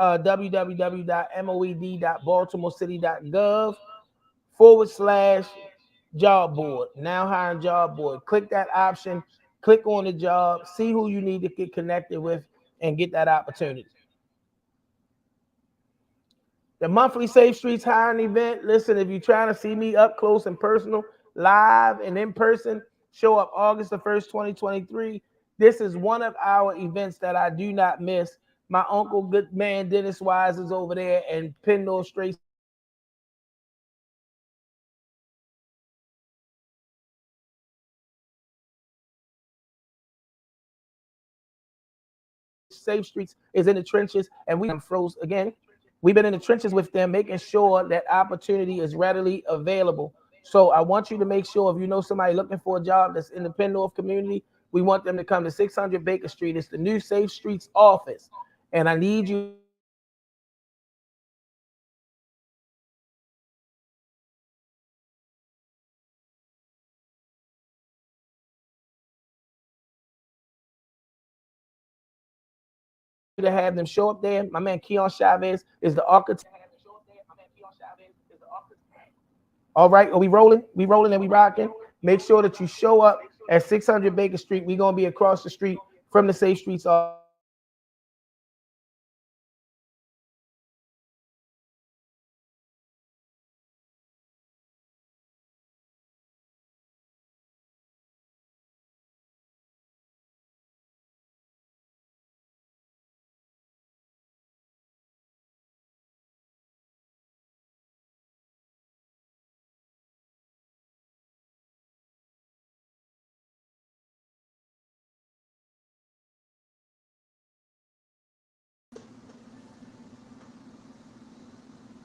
www.moed.baltimorecity.gov/job board. Now hiring job board. Click that option. Click on the job. See who you need to get connected with and get that opportunity. The monthly Safe Streets hiring event. Listen, if you're trying to see me up close and personal, live and in person, show up August the 1st, 2023. This is one of our events that I do not miss. My uncle, good man Dennis Wise, is over there, and Penn North Straight Safe Streets is in the trenches, and we froze again. We've been in the trenches with them, making sure that opportunity is readily available. So I want you to make sure if you know somebody looking for a job that's in the Penn North community, we want them to come to 600 Baker Street. It's the new Safe Streets office, and I need you to have them show up there. My man Keon Chavez is the architect. All right, are we rolling? We rolling and we rocking. Make sure that you show up at 600 Baker Street. We're gonna be across the street from the Safe Streets office.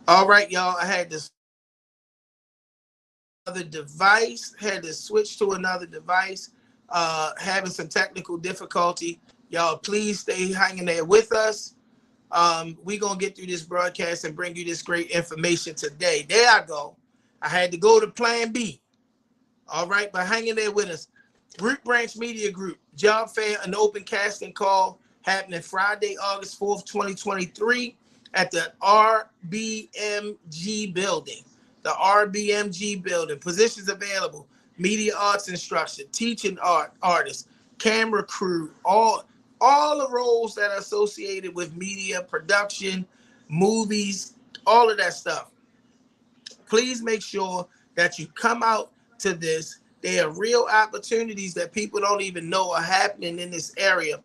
All right, y'all. I had this other device, had to switch to another device, having some technical difficulty. Y'all, please stay hanging there with us. We're going to get through this broadcast and bring you this great information today. There I go. I had to go to plan B. All right, but hang in there with us. Root Branch Media Group, job fair, an open casting call happening Friday, August 4th, 2023 at the RBMG building. The RBMG building. Positions available. Media arts instruction, teaching artists, camera crew, all the roles that are associated with media production, movies, all of that stuff. Please make sure that you come out to this. There are real opportunities that people don't even know are happening in this area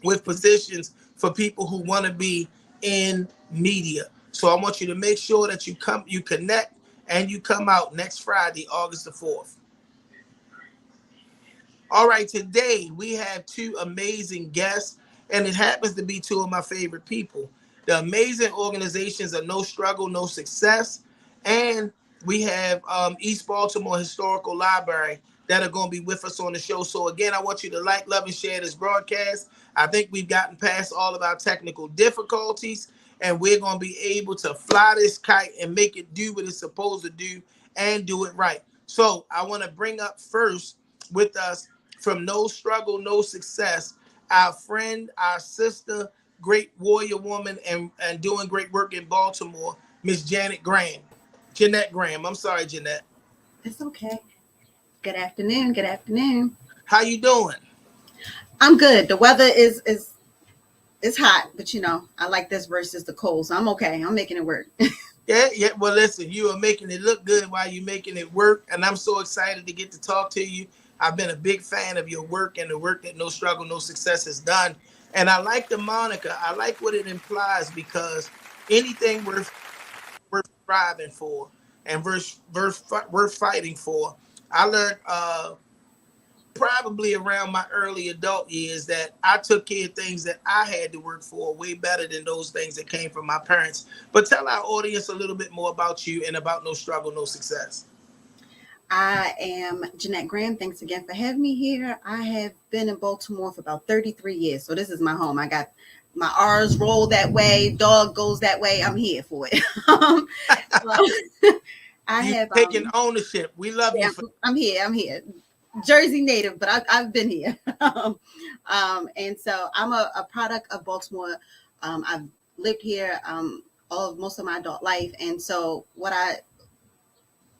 with positions for people who want to be in media. So I want you to make sure that you connect, and you come out next Friday, August the 4th. All right, today we have two amazing guests, and it happens to be two of my favorite people. The amazing organizations are No Struggle, No Success, and we have East Baltimore Historical Library that are going to be with us on the show. So again, I want you to like, love, and share this broadcast. I think we've gotten past all of our technical difficulties, and we're going to be able to fly this kite and make it do what it's supposed to do and do it right. So I want to bring up first with us from No Struggle, No Success, our friend, our sister, great warrior woman, and doing great work in Baltimore, Miss Janet Graham. Jeanette Graham. I'm sorry, Jeanette. It's okay. Good afternoon. Good afternoon. How you doing? I'm good. The weather is hot, but I like this versus the cold, so I'm okay. I'm making it work. Yeah. Well, listen, you are making it look good while you're making it work, and I'm so excited to get to talk to you. I've been a big fan of your work and the work that No Struggle, No Success has done. And I like the moniker. I like what it implies, because anything worth striving for and worth fighting for. I learned probably around my early adult years that I took care of things that I had to work for way better than those things that came from my parents. But tell our audience a little bit more about you and about No Struggle, No Success. I am Jeanette Graham. Thanks again for having me here. I have been in Baltimore for about 33 years, so this is my home. I got my R's roll that way, dog goes that way. I'm here for it. I You have taking ownership. We love yeah, you for I'm here. I'm here. Jersey native, but I've been here. And so I'm a product of Baltimore. I've lived here most of my adult life. And so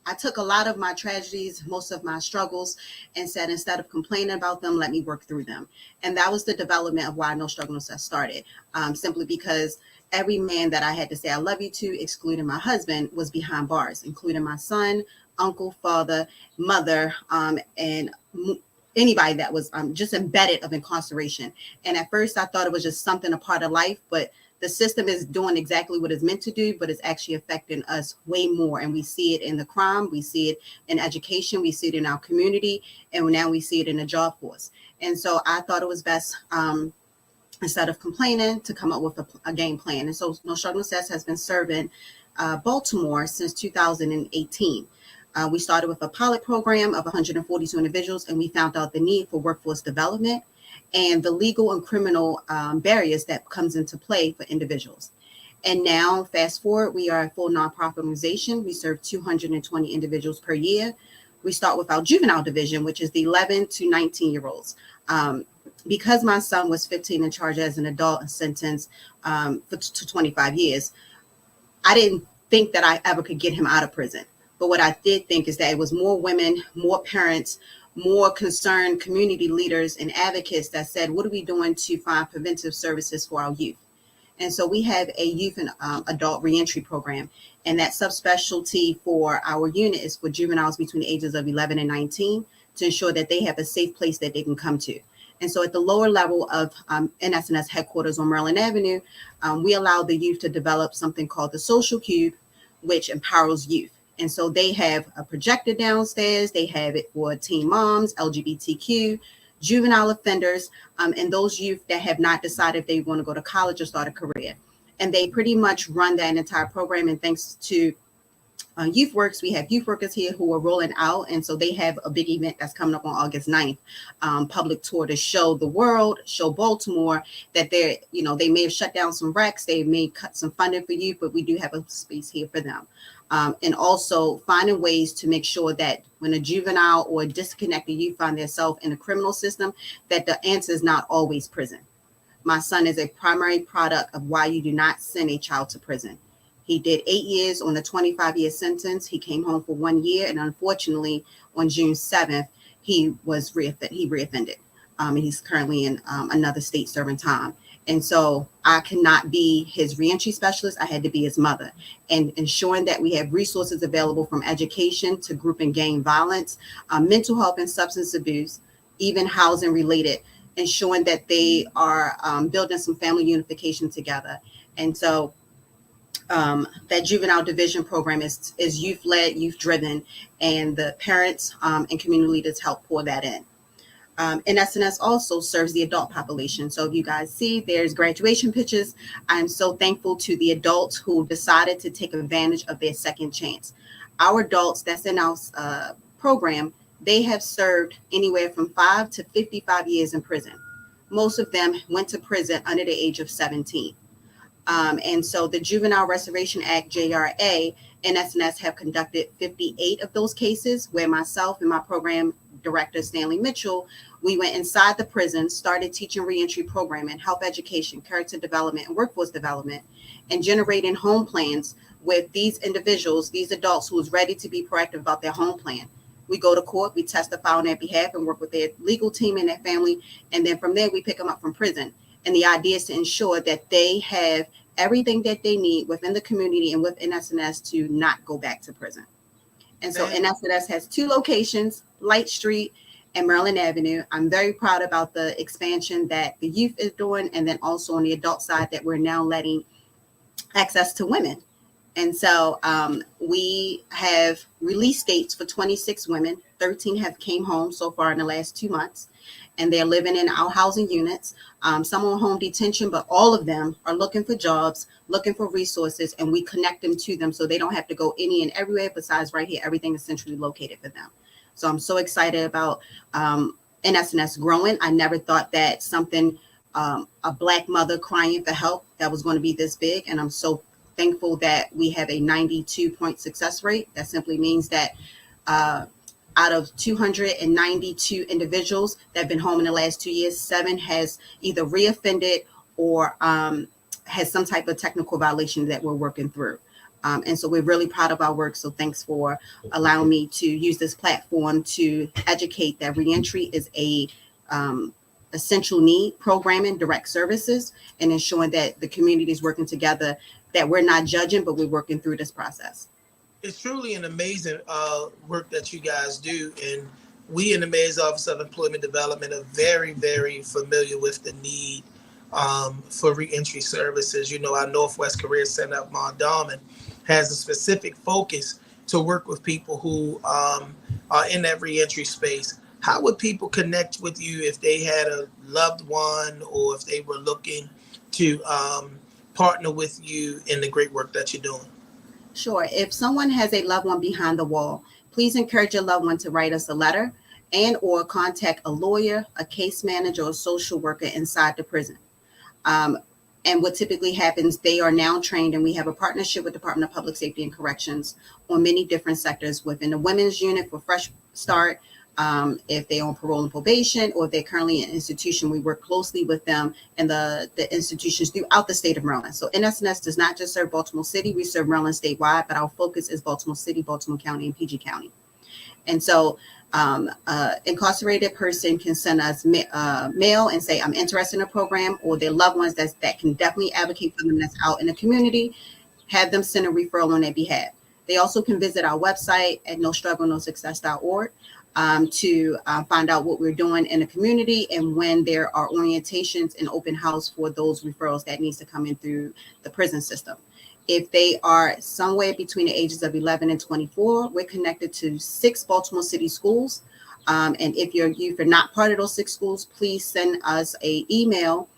I took a lot of my tragedies, most of my struggles, and said, instead of complaining about them, let me work through them. And that was the development of why No Struggle, No Success started, simply because every man that I had to say I love you to, excluding my husband, was behind bars, including my son, uncle, father, mother, and anybody that was just embedded of incarceration. And at first I thought it was just something a part of life, but the system is doing exactly what it's meant to do, but it's actually affecting us way more. And we see it in the crime, we see it in education, we see it in our community, and now we see it in the job force. And so I thought it was best, instead of complaining, to come up with a game plan. And so No Struggle No Success has been serving Baltimore since 2018. We started with a pilot program of 142 individuals, and we found out the need for workforce development and the legal and criminal barriers that comes into play for individuals. And now, fast forward, we are a full nonprofit organization. We serve 220 individuals per year. We start with our juvenile division, which is the 11 to 19-year-olds. Because my son was 15 and charged as an adult and sentenced to 25 years, I didn't think that I ever could get him out of prison. But what I did think is that it was more women, more parents, more concerned community leaders and advocates that said, what are we doing to find preventive services for our youth? And so we have a youth and adult reentry program. And that subspecialty for our unit is for juveniles between the ages of 11 and 19 to ensure that they have a safe place that they can come to. And so at the lower level of NSNS headquarters on Maryland Avenue, we allow the youth to develop something called the Social Cube, which empowers youth. And so they have a projector downstairs. They have it for teen moms, LGBTQ, juvenile offenders, and those youth that have not decided if they want to go to college or start a career. And they pretty much run that entire program. And thanks to YouthWorks, we have youth workers here who are rolling out. And so they have a big event that's coming up on August 9th, public tour to show the world, show Baltimore that they're, they may have shut down some recs, they may cut some funding for youth, but we do have a space here for them. And also finding ways to make sure that when a juvenile or disconnected youth find themselves in the criminal system, that the answer is not always prison. My son is a primary product of why you do not send a child to prison. He did 8 years on a 25-year sentence. He came home for 1 year, and unfortunately, on June 7th, he reoffended. And he's currently in another state serving time. And so I cannot be his reentry specialist. I had to be his mother, and ensuring that we have resources available from education to group and gang violence, mental health and substance abuse, even housing related, ensuring that they are building some family unification together. And so that juvenile division program is youth-led, youth-driven, and the parents and community leaders help pour that in. NSNS also serves the adult population. So if you guys see, there's graduation pictures. I'm so thankful to the adults who decided to take advantage of their second chance. Our adults that's in our program, they have served anywhere from 5 to 55 years in prison. Most of them went to prison under the age of 17. And so the Juvenile Restoration Act, JRA, and SNS have conducted 58 of those cases where myself and my program director, Stanley Mitchell, we went inside the prison, started teaching reentry programming, health education, character development, and workforce development, and generating home plans with these individuals, these adults who is ready to be proactive about their home plan. We go to court, we testify on their behalf and work with their legal team and their family. And then from there, we pick them up from prison. And the idea is to ensure that they have everything that they need within the community and within SNS to not go back to prison. And so NSNS has 2 locations, Light Street and Maryland Avenue. I'm very proud about the expansion that the youth is doing, and then also on the adult side that we're now letting access to women. And so we have release dates for 26 women. 13 have came home so far in the last 2 months, and they're living in our housing units. Some on home detention, but all of them are looking for jobs, looking for resources, and we connect them to them so they don't have to go any and everywhere besides right here. Everything is centrally located for them. So I'm so excited about NSNS growing. I never thought that something, a Black mother crying for help, that was going to be this big. And I'm so thankful that we have a 92% success rate. That simply means that out of 292 individuals that have been home in the last 2 years, 7 has either reoffended or has some type of technical violation that we're working through. And so we're really proud of our work. So thanks for allowing me to use this platform to educate that reentry is a essential need programming, direct services, and ensuring that the community is working together, that we're not judging, but we're working through this process. It's truly an amazing work that you guys do, and we in the Mayor's Office of Employment Development are very, very familiar with the need for reentry services. You know, our Northwest Career Center of Mondawmin has a specific focus to work with people who are in that reentry space. How would people connect with you if they had a loved one or if they were looking to partner with you in the great work that you're doing? Sure. If someone has a loved one behind the wall, please encourage your loved one to write us a letter and or contact a lawyer, a case manager, or a social worker inside the prison. Um, and what typically happens, they are now trained, and we have a partnership with Department of Public Safety and Corrections on many different sectors within the women's unit for Fresh Start. If they're on parole and probation, or if they're currently in an institution, we work closely with them and the institutions throughout the state of Maryland. So NSNS does not just serve Baltimore City, we serve Maryland statewide, but our focus is Baltimore City, Baltimore County, and PG County. And so incarcerated person can send us mail and say, I'm interested in a program, or their loved ones that can definitely advocate for them that's out in the community, have them send a referral on their behalf. They also can visit our website at nostruggleноsuccess.org to find out what we're doing in the community and when there are orientations and open house for those referrals that needs to come in through the prison system. If they are somewhere between the ages of 11 and 24, we're connected to 6 Baltimore City schools. And if you're not part of those 6 schools, please send us an email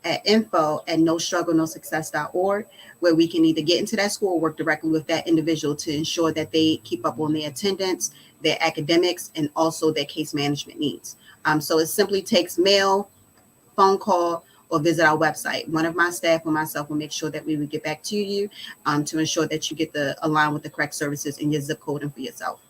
at info@nostruggleноsuccess.org, where we can either get into that school or work directly with that individual to ensure that they keep up on their attendance, their academics, and also their case management needs. So it simply takes mail, phone call, or visit our website. One of my staff or myself will make sure that we would get back to you to ensure that you get align with the correct services in your zip code and for yourself.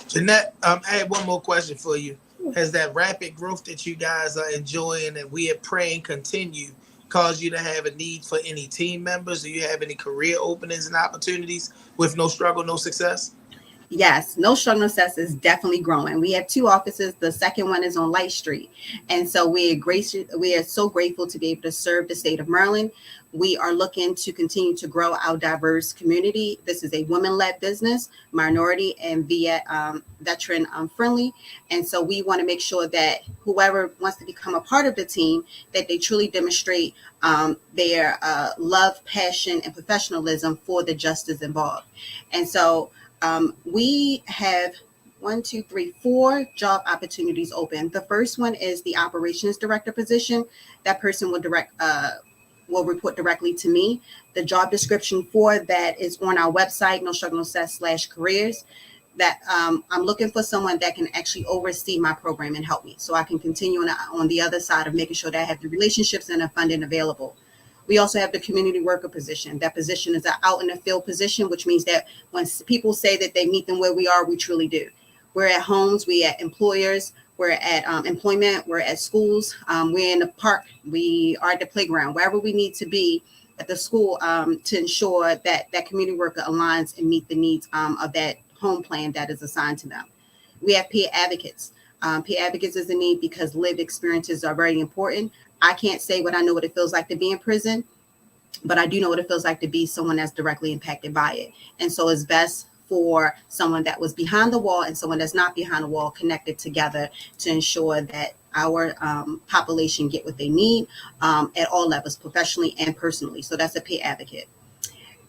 Jeanette, I had one more question for you. Has that rapid growth that you guys are enjoying and we are praying continue caused you to have a need for any team members? Do you have any career openings and opportunities with No Struggle, No Success? Yes, No Struggle No Success is definitely growing. We have 2 offices. The second one is on Light Street. And so we are so grateful to be able to serve the state of Maryland. We are looking to continue to grow our diverse community. This is a women-led business, minority and veteran friendly. And so we want to make sure that whoever wants to become a part of the team, that they truly demonstrate their love, passion, and professionalism for the justice involved. And so we have 4 job opportunities open. The first one is the operations director position. That person will report directly to me. The job description for that is on our website, nostrugglenosuccess.com/careers. That I'm looking for someone that can actually oversee my program and help me, so I can continue on the other side of making sure that I have the relationships and the funding available. We also have the community worker position. That position is an out in the field position, which means that when people say that they meet them where we are, we truly do. We're at homes, we're at employers, we're at employment, we're at schools, we're in the park, we are at the playground, wherever we need to be at the school to ensure that that community worker aligns and meet the needs of that home plan that is assigned to them. We have peer advocates. Peer advocates is a need because lived experiences are very important. I can't say what it feels like to be in prison, but I do know what it feels like to be someone that's directly impacted by it. And so it's best for someone that was behind the wall and someone that's not behind the wall connected together to ensure that our population get what they need at all levels, professionally and personally. So that's a peer advocate.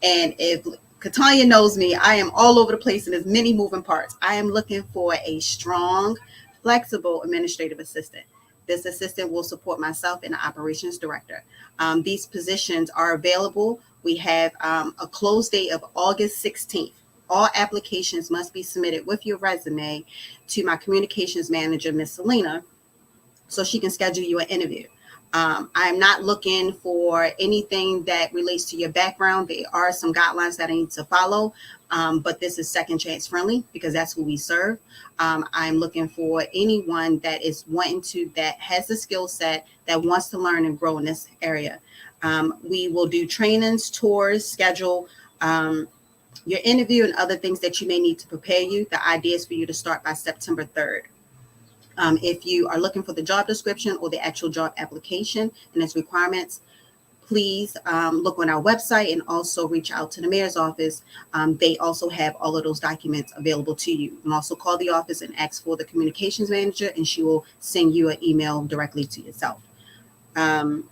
And if Katanya knows me, I am all over the place and there's many moving parts. I am looking for a strong, flexible administrative assistant. This assistant will support myself and the operations director. These positions are available. We have a close date of August 16th. All applications must be submitted with your resume to my communications manager, Miss Selena, so she can schedule you an interview. I'm not looking for anything that relates to your background. There are some guidelines that I need to follow, but this is second chance friendly because that's who we serve. I'm looking for anyone that is that has the skill set, that wants to learn and grow in this area. We will do trainings, tours, schedule your interview and other things that you may need to prepare you. The idea is for you to start by September 3rd. If you are looking for the job description or the actual job application and its requirements, please look on our website and also reach out to the mayor's office. They also have all of those documents available to you. You can also call the office and ask for the communications manager, and she will send you an email directly to yourself. And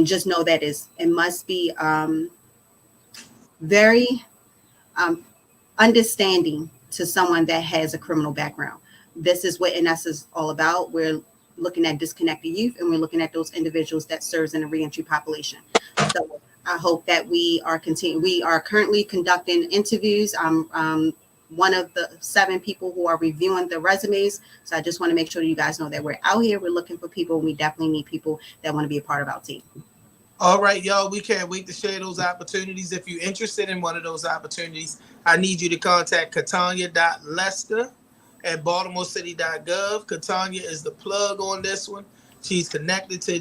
just know that it must be very understanding to someone that has a criminal background. This is what NS is all about. We're looking at disconnected youth, and we're looking at those individuals that serves in the reentry population. So I hope that we are currently conducting interviews. I'm one of the 7 people who are reviewing the resumes. So I just want to make sure you guys know that we're out here. We're looking for people, and we definitely need people that want to be a part of our team. All right, y'all, we can't wait to share those opportunities. If you're interested in one of those opportunities, I need you to contact katanya.lester@baltimorecity.gov. Katanya is the plug on this one. She's connected to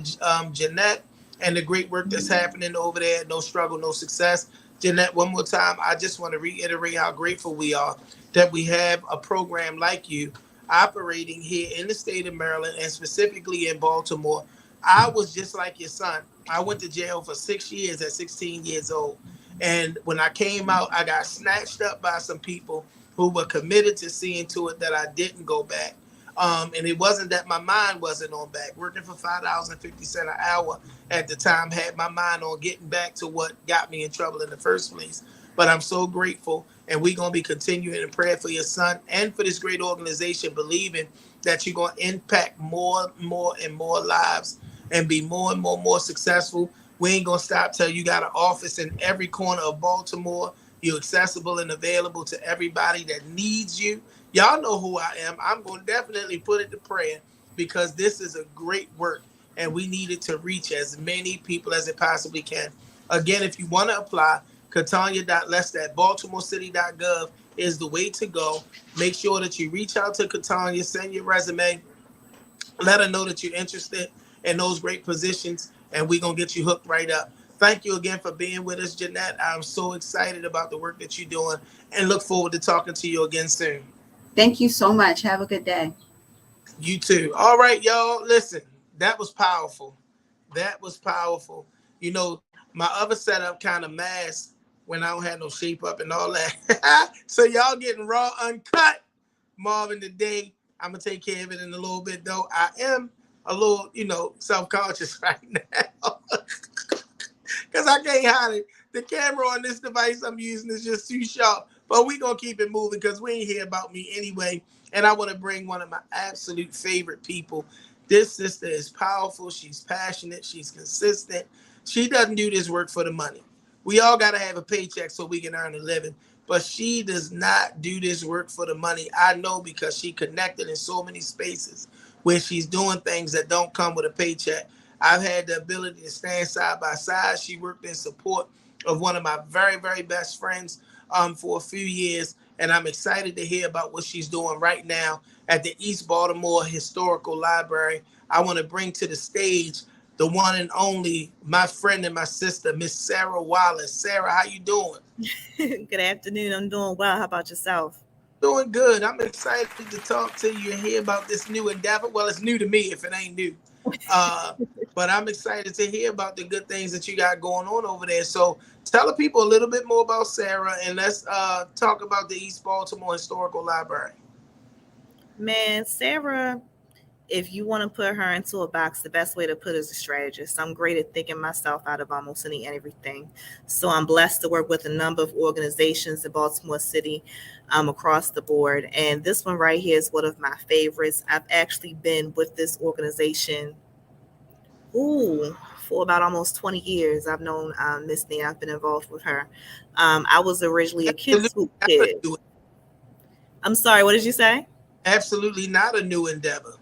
Jeanette and the great work that's happening over there. No struggle, no success. Jeanette, one more time, I just want to reiterate how grateful we are that we have a program like you operating here in the state of Maryland and specifically in Baltimore. I was just like your son. I went to jail for 6 years at 16 years old. And when I came out, I got snatched up by some people who were committed to seeing to it that I didn't go back. And it wasn't that my mind wasn't on back. Working for $5.50 an hour at the time had my mind on getting back to what got me in trouble in the first place. But I'm so grateful, and we're going to be continuing in prayer for your son and for this great organization, believing that you're going to impact more and more lives and be more and more successful. We ain't gonna stop till you got an office in every corner of Baltimore. You're accessible and available to everybody that needs you. Y'all know who I am. I'm gonna definitely put it to prayer because this is a great work and we need it to reach as many people as it possibly can. Again, if you want to apply, katanya.lester@baltimorecity.gov is the way to go. Make sure that you reach out to Katanya, send your resume, let her know that you're interested in those great positions, and we're going to get you hooked right up. Thank you again for being with us, Jeanette. I'm so excited about the work that you're doing and look forward to talking to you again soon. Thank you so much. Have a good day. You too. All right, y'all. Listen, that was powerful. That was powerful. You know, my other setup kind of masked when I don't have no shape up and all that. So y'all getting raw, uncut Marvin today. I'm going to take care of it in a little bit, though. I am a little, self-conscious right now because I can't hide it. The camera on this device I'm using is just too sharp, but we're going to keep it moving because we ain't hear about me anyway. And I want to bring one of my absolute favorite people. This sister is powerful. She's passionate. She's consistent. She doesn't do this work for the money. We all got to have a paycheck so we can earn a living. But she does not do this work for the money. I know because she connected in so many spaces where she's doing things that don't come with a paycheck. I've had the ability to stand side by side. She worked in support of one of my very, very best friends for a few years. And I'm excited to hear about what she's doing right now at the East Baltimore Historical Library. I want to bring to the stage the one and only, my friend and my sister, Miss Sarah Wallace. Sarah, how you doing? Good afternoon. I'm doing well. How about yourself? Doing good. I'm excited to talk to you and hear about this new endeavor. Well, it's new to me if it ain't new. But I'm excited to hear about the good things that you got going on over there. So tell the people a little bit more about Sarah, and let's talk about the East Baltimore Historical Library. Man, Sarah, if you want to put her into a box, the best way to put it is a strategist. I'm great at thinking myself out of almost any and everything. So I'm blessed to work with a number of organizations in Baltimore City across the board. And this one right here is one of my favorites. I've actually been with this organization for about almost 20 years. I've known Miss Nee. I've been involved with her. I was originally a kids' school kid. I'm sorry, what did you say? Absolutely not a new endeavor.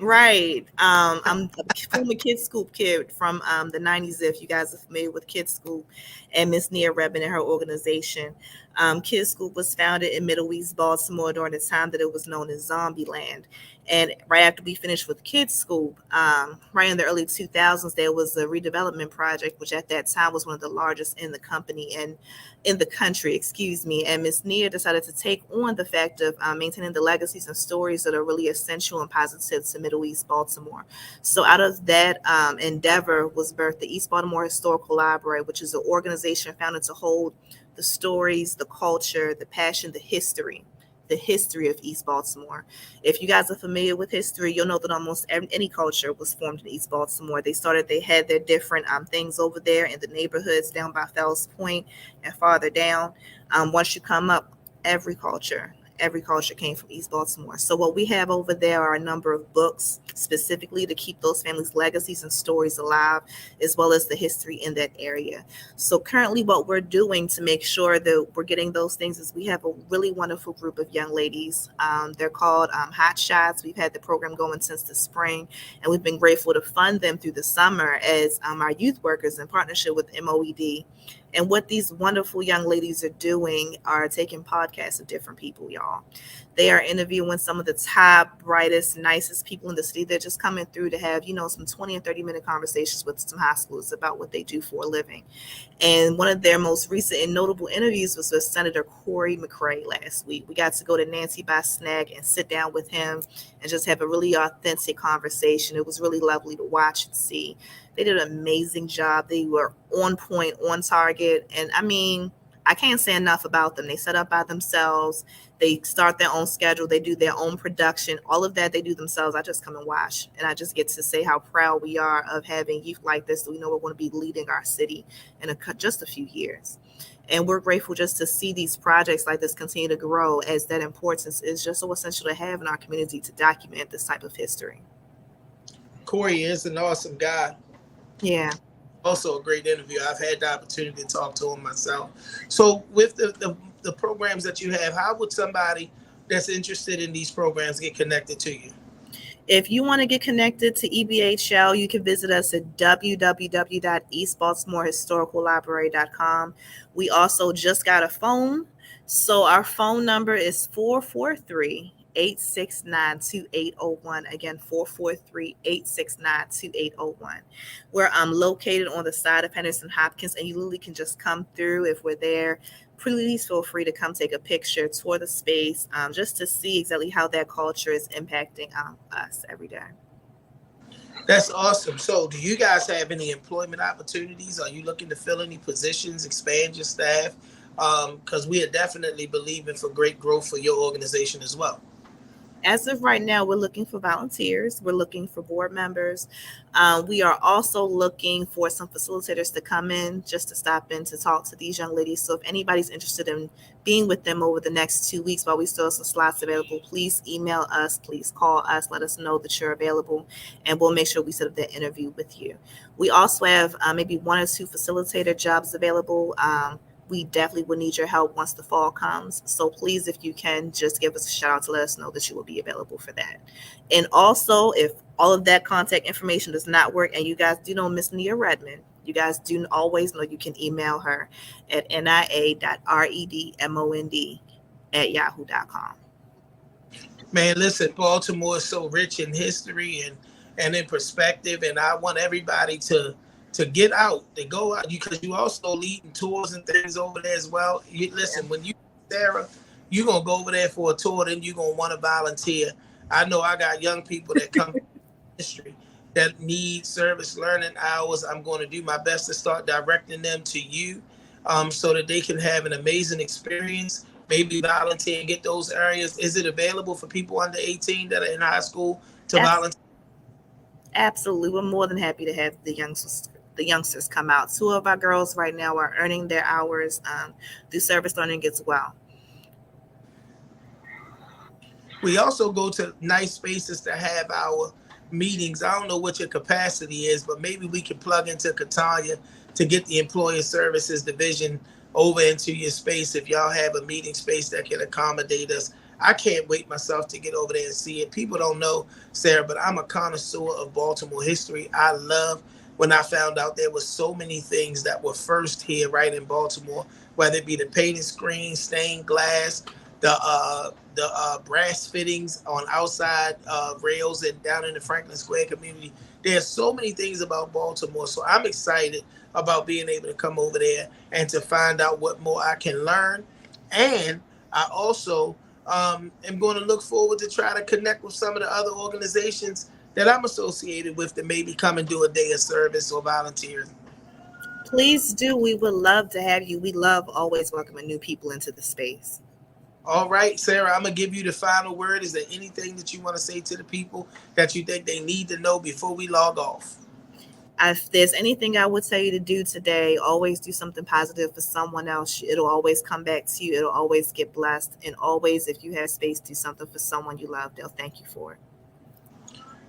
Right. I'm a former Kids Scoop kid from the 90s, if you guys are familiar with Kids Scoop and Miss Nia Redmond and her organization. Kids Scoop was founded in Middle East Baltimore during the time that it was known as Zombie Land. And right after we finished with Kids Scoop, right in the early 2000s, there was a redevelopment project, which at that time was one of the largest in the company and in the country, excuse me. And Miss Nia decided to take on the fact of maintaining the legacies and stories that are really essential and positive to Middle East Baltimore. So out of that endeavor was birthed the East Baltimore Historical Library, which is an organization founded to hold the stories, the culture, the passion, the history of East Baltimore. If you guys are familiar with history, you'll know that almost any culture was formed in East Baltimore. They had their different things over there in the neighborhoods down by Fells Point and farther down. Once you come up, every culture came from East Baltimore. So what we have over there are a number of books specifically to keep those families' legacies and stories alive, as well as the history in that area. So currently what we're doing to make sure that we're getting those things is we have a really wonderful group of young ladies. They're called Hot Shots. We've had the program going since the spring, and we've been grateful to fund them through the summer as our youth workers in partnership with MOED. And what these wonderful young ladies are doing are taking podcasts of different people, y'all. They are interviewing some of the top, brightest, nicest people in the city. They're just coming through to have, some 20 and 30-minute conversations with some high schoolers about what they do for a living. And one of their most recent and notable interviews was with Senator Corey McCray last week. We got to go to Nancy by Snag and sit down with him and just have a really authentic conversation. It was really lovely to watch and see. They did an amazing job. They were on point, on target. And I can't say enough about them. They set up by themselves. They start their own schedule. They do their own production. All of that they do themselves. I just come and watch. And I just get to say how proud we are of having youth like this. We know we're going to be leading our city in just a few years. And we're grateful just to see these projects like this continue to grow, as that importance is just so essential to have in our community to document this type of history. Corey is an awesome guy. Yeah. Also a great interview. I've had the opportunity to talk to him myself. So with the programs that you have, how would somebody that's interested in these programs get connected to you? If you want to get connected to EBHL, you can visit us at www.eastbaltimorehistoricallibrary.com. We also just got a phone. So our phone number is 443-869-2801. Again, 443-869-2801. We're located on the side of Henderson Hopkins, and you literally can just come through if we're there. Please feel free to come take a picture, tour the space, just to see exactly how that culture is impacting us every day. That's awesome. So do you guys have any employment opportunities? Are you looking to fill any positions, expand your staff? Because we are definitely believing for great growth for your organization as well. As of right now, we're looking for volunteers. We're looking for board members. We are also looking for some facilitators to come in just to stop in to talk to these young ladies. So if anybody's interested in being with them over the next 2 weeks while we still have some slots available, please email us, please call us, let us know that you're available, and we'll make sure we set up that interview with you. We also have maybe 1 or 2 facilitator jobs available. We definitely will need your help once the fall comes. So please, if you can, just give us a shout out to let us know that you will be available for that. And also, if all of that contact information does not work and you guys do know Miss Nia Redmond, you guys do always know you can email her at nia.redmond@yahoo.com. Man, listen, Baltimore is so rich in history and in perspective, and I want everybody to get out, to go out, because you also leading tours and things over there as well. Listen, when you, Sarah, you're going to go over there for a tour, then you're going to want to volunteer. I know I got young people that come from history that need service learning hours. I'm going to do my best to start directing them to you so that they can have an amazing experience, maybe volunteer and get those areas. Is it available for people under 18 that are in high school to volunteer? Absolutely. We're more than happy to have the youngsters come out. 2 of our girls right now are earning their hours through service learning as well. We also go to nice spaces to have our meetings. I don't know what your capacity is, but maybe we can plug into Catania to get the Employer Services Division over into your space if y'all have a meeting space that can accommodate us. I can't wait myself to get over there and see it. People don't know, Sarah, but I'm a connoisseur of Baltimore history. I love when I found out there was so many things that were first here right in Baltimore, whether it be the painted screen, stained glass, the brass fittings on outside rails and down in the Franklin Square community. There's so many things about Baltimore, so I'm excited about being able to come over there and to find out what more I can learn. And I also am going to look forward to try to connect with some of the other organizations that I'm associated with that maybe come and do a day of service or volunteer. Please do. We would love to have you. We love always welcoming new people into the space. All right, Sarah, I'm going to give you the final word. Is there anything that you want to say to the people that you think they need to know before we log off? If there's anything I would tell you to do today, always do something positive for someone else. It'll always come back to you. It'll always get blessed. And always, if you have space, do something for someone you love. They'll thank you for it.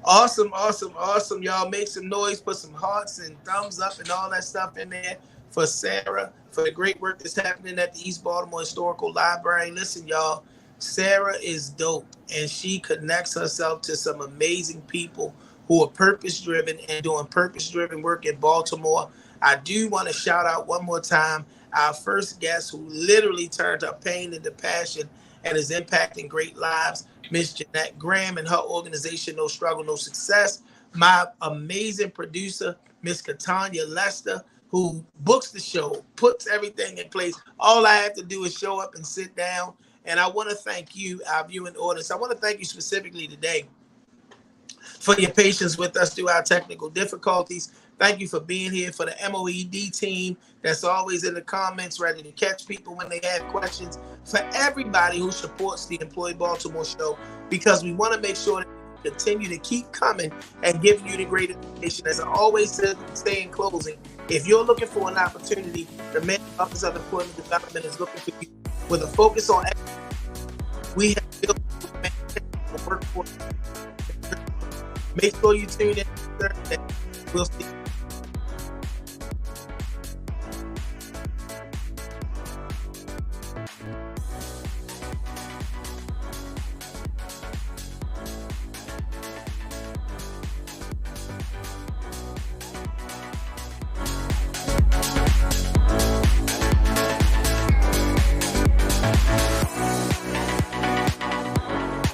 Awesome, awesome, awesome. Y'all make some noise, put some hearts and thumbs up and all that stuff in there for Sarah, for the great work that's happening at the East Baltimore Historical Library. Listen, y'all, Sarah is dope, and she connects herself to some amazing people who are purpose-driven and doing purpose-driven work in Baltimore. I do want to shout out one more time our first guest who literally turned her pain into passion and is impacting great lives, Miss Jeanette Graham and her organization, No Struggle, No Success. My amazing producer, Miss Katanya Lester, who books the show, puts everything in place. All I have to do is show up and sit down. And I want to thank you, our viewing audience. I want to thank you specifically today for your patience with us through our technical difficulties. Thank you for being here. For the MOED team that's always in the comments, ready to catch people when they have questions. For everybody who supports the Employee Baltimore show, because we want to make sure that we continue to keep coming and giving you the great information. As I always say in closing, if you're looking for an opportunity, the Mayor's Office of Employment Development is looking for you with a focus on we have built a workforce. Make sure you tune in Thursday. We'll see you.